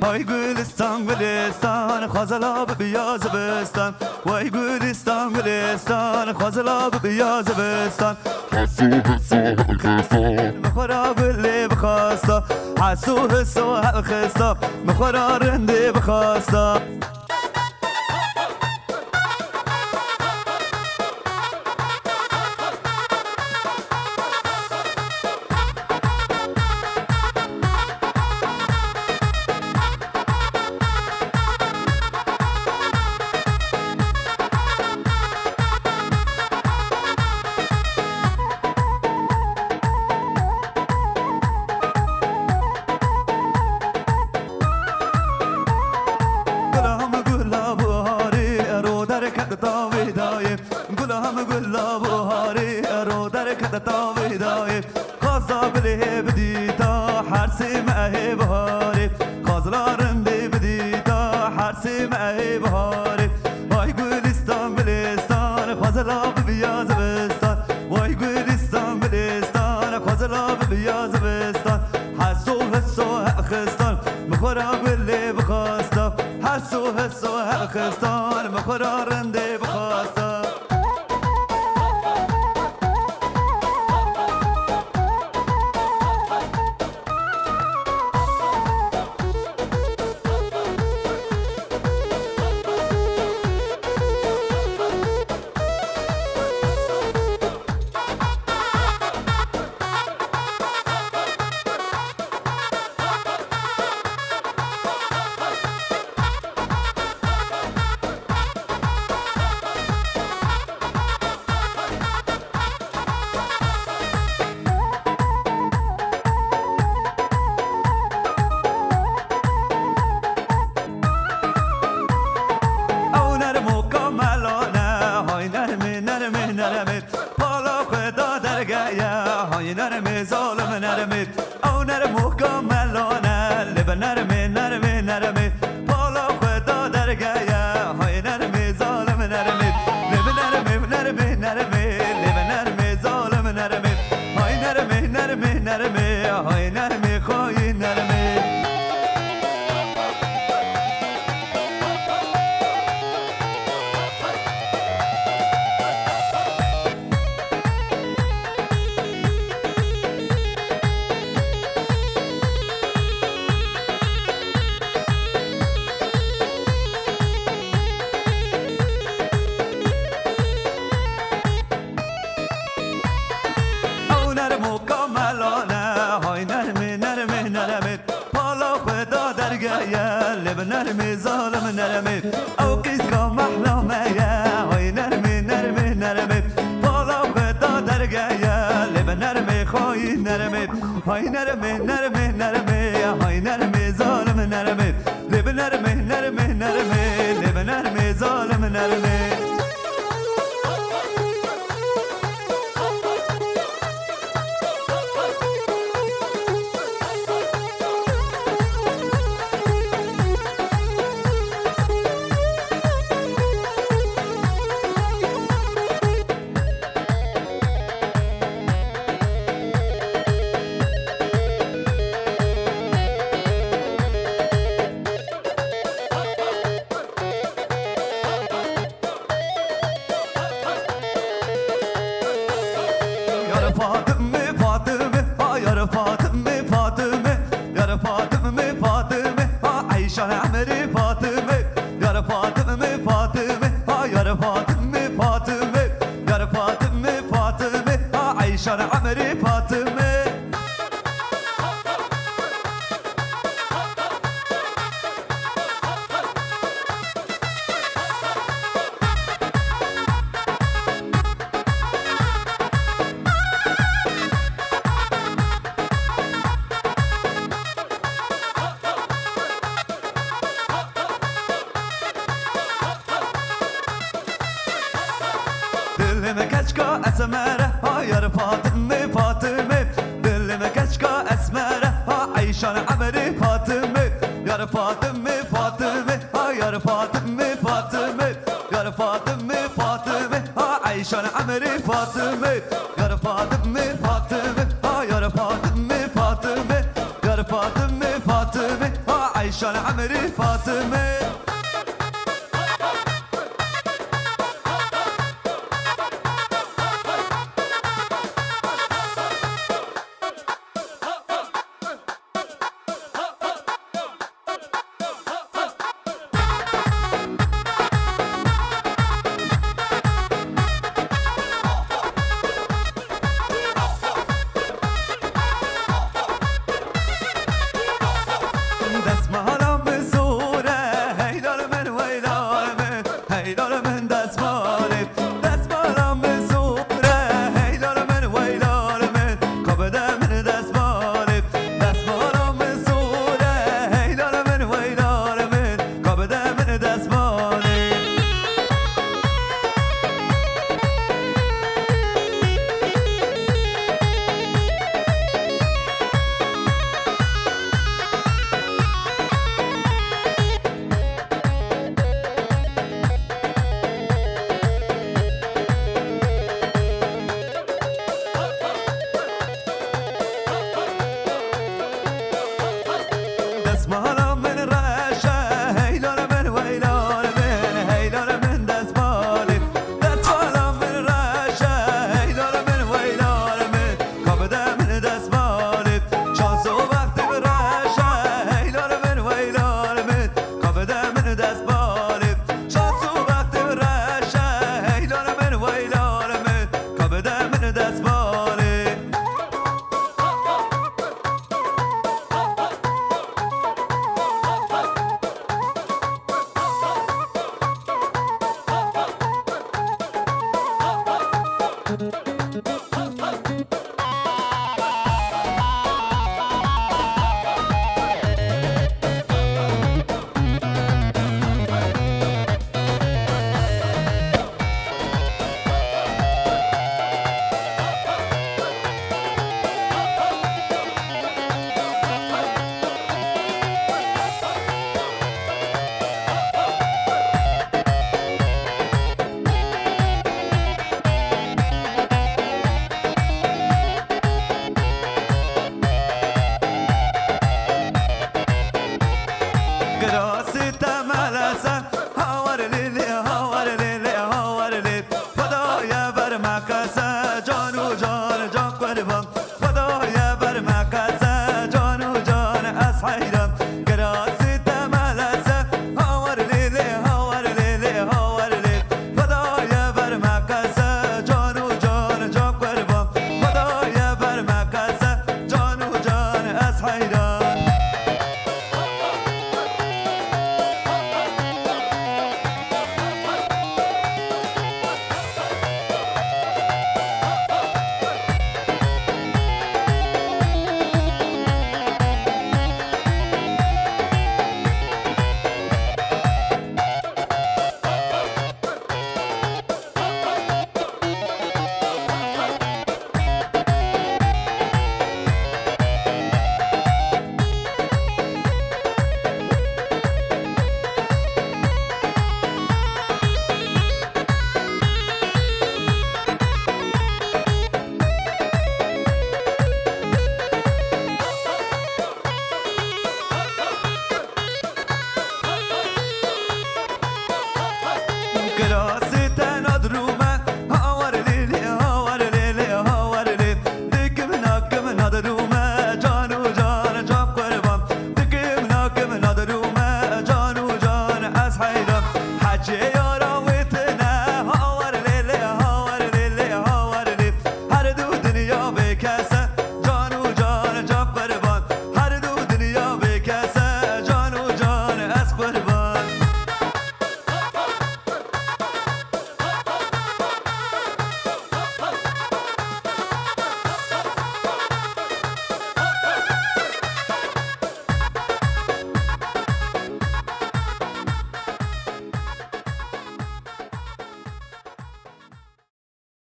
وای گلستان گلستان خازلاب بیاز بستان وای گلستان گلستان خازلاب بیاز بستان مخورا گلی بخواستا حسو حسو هل خستا مخورا رنده بخواستا گلهم گلاب و هاری رو در کت تاوی دای خازا بله بدی تا هر سی ماه بهاری خازلارن دی بدی تا هر سی ماه بهاری وای گلستان گلستان خازلاب بیاز بستان وای گلستان گلستان خازلاب بیاز بستان حسو حسو خستان مخورا گلی بخواستا حسو حسو خستان مخورا رنده بخواستا های نرمه ظالم نرمه او نرمه کاملانه لب نرمه نرمه نرمه بالا خدا درگاه های نرمه ظالم نرمه لب نرمه نرمه نرمه لب نرمه ظالم نرمه های نرمه نرمه نرمه های نرمه خواهی نرمه لب نرمي ظالم نرمي او قيس كم احلامه هاي نرمي نرمي نرمي بالا خدا درگاه لب نرمي خواهی نرمي هاي نرمي نرمي نرمي هاي نرمي ظالم نرمي لب نرمي نرمي نرمي لب نرمي ظالم نرمي Fatıma Fatıma ha yar Fatıma Fatıma yar Fatıma Fatıma ha Ayşe Amri Fatıma yar Fatıma Fatıma ha yar Fatıma Fatıma yar Fatıma Fatıma ha Ayşe Amri Fatıma دلم کچکا اسمره ها یار فاطمه فاطمه دلم کچکا اسمره ها عیشان عمری فاطمه یار فاطمه فاطمه ها یار فاطمه فاطمه یار فاطمه فاطمه ها عیشان عمری فاطمه یار فاطمه فاطمه ها یار فاطمه فاطمه یار فاطمه فاطمه ها عیشان ماشال عمري فاطمه Thank you.